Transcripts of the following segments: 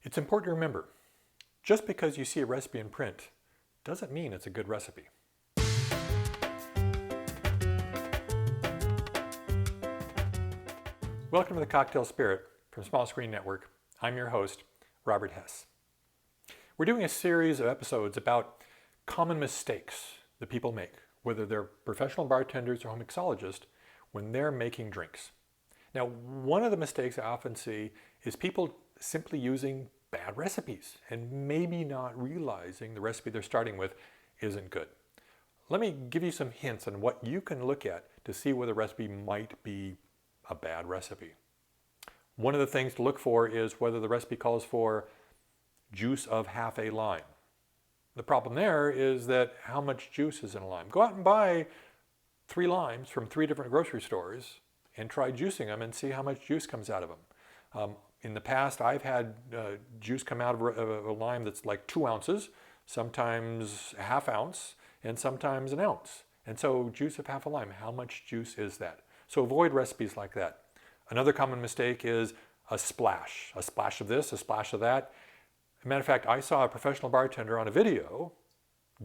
It's important to remember, just because you see a recipe in print doesn't mean it's a good recipe. Welcome to the Cocktail Spirit from Small Screen Network. I'm your host, Robert Hess. We're doing a series of episodes about common mistakes that people make, whether they're professional bartenders or home mixologists, when they're making drinks. Now, one of the mistakes I often see is people simply using bad recipes and maybe not realizing the recipe they're starting with isn't good. Let me give you some hints on what you can look at to see whether a recipe might be a bad recipe. One of the things to look for is whether the recipe calls for juice of half a lime. The problem there is that how much juice is in a lime? Go out and buy 3 limes from 3 different grocery stores and try juicing them and see how much juice comes out of them. In the past, I've had juice come out of a lime that's like 2 ounces, sometimes a half ounce, and sometimes an ounce. And so juice of half a lime, how much juice is that? So avoid recipes like that. Another common mistake is a splash of this, a splash of that. As a matter of fact, I saw a professional bartender on a video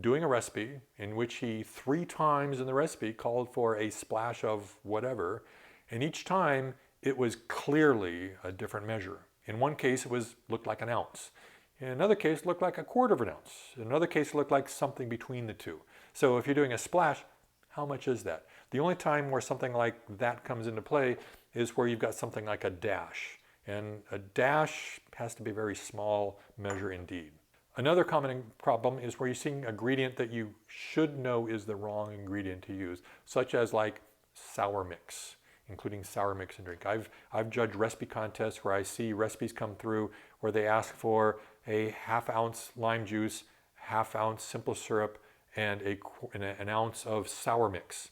doing a recipe in which he 3 times in the recipe called for a splash of whatever, and each time it was clearly a different measure. In one case it looked like an ounce. In another case it looked like a quarter of an ounce. In another case it looked like something between the two. So if you're doing a splash, how much is that? The only time where something like that comes into play is where you've got something like a dash. And a dash has to be a very small measure indeed. Another common problem is where you're seeing an ingredient that you should know is the wrong ingredient to use, such as like sour mix, including sour mix in drink. I've judged recipe contests where I see recipes come through where they ask for a half ounce lime juice, half ounce simple syrup, and an ounce of sour mix.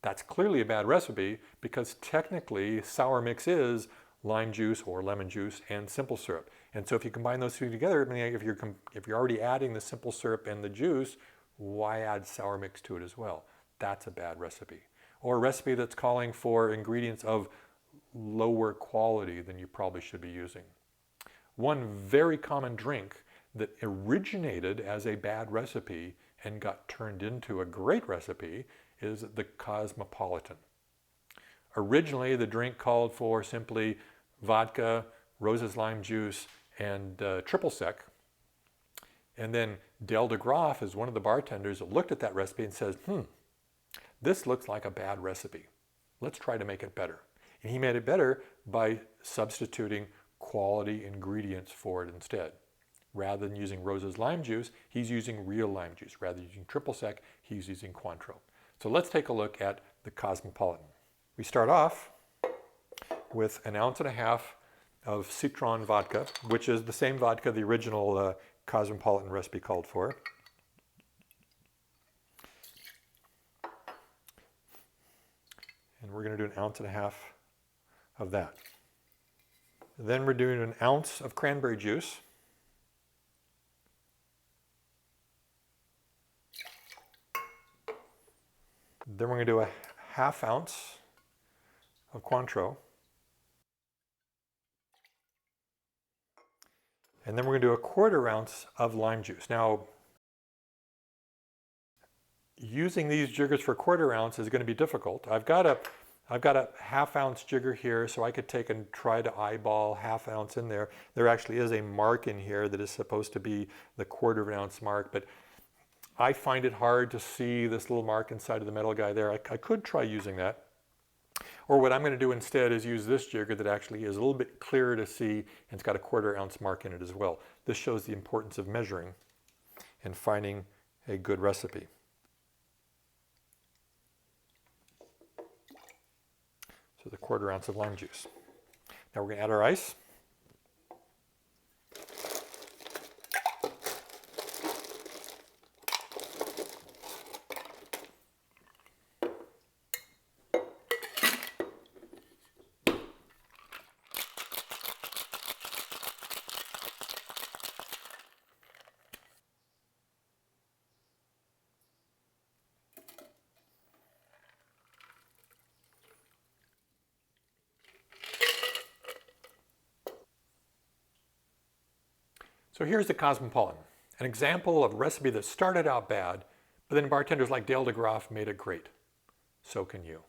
That's clearly a bad recipe because technically sour mix is lime juice or lemon juice and simple syrup. And so if you combine those 2 together, I mean, if you're already adding the simple syrup and the juice, why add sour mix to it as well? That's a bad recipe. Or a recipe that's calling for ingredients of lower quality than you probably should be using. One very common drink that originated as a bad recipe and got turned into a great recipe is the Cosmopolitan. Originally, the drink called for simply vodka, Rose's lime juice, and triple sec. And then Del DeGroff is one of the bartenders that looked at that recipe and says, this looks like a bad recipe. Let's try to make it better. And he made it better by substituting quality ingredients for it instead. Rather than using Rose's lime juice, he's using real lime juice. Rather than using triple sec, he's using Cointreau. So let's take a look at the Cosmopolitan. We start off with 1.5 ounces of citron vodka, which is the same vodka the original Cosmopolitan recipe called for. And we're going to do 1.5 ounces of that. Then we're doing 1 ounce of cranberry juice. Then we're going to do a 1/2 ounce of Cointreau. And then we're going to do a 1/4 ounce of lime juice. Now, using these jiggers for 1/4 ounce is going to be difficult. I've got a 1/2 ounce jigger here, so I could take and try to eyeball 1/2 ounce in there. There actually is a mark in here that is supposed to be the 1/4 ounce mark, but I find it hard to see this little mark inside of the metal guy there. I could try using that. Or what I'm going to do instead is use this jigger that actually is a little bit clearer to see, and it's got a 1/4 ounce mark in it as well. This shows the importance of measuring and finding a good recipe. So the 1/4 ounce of lime juice. Now we're going to add our ice. So here's the Cosmopolitan, an example of a recipe that started out bad, but then bartenders like Dale DeGroff made it great. So can you.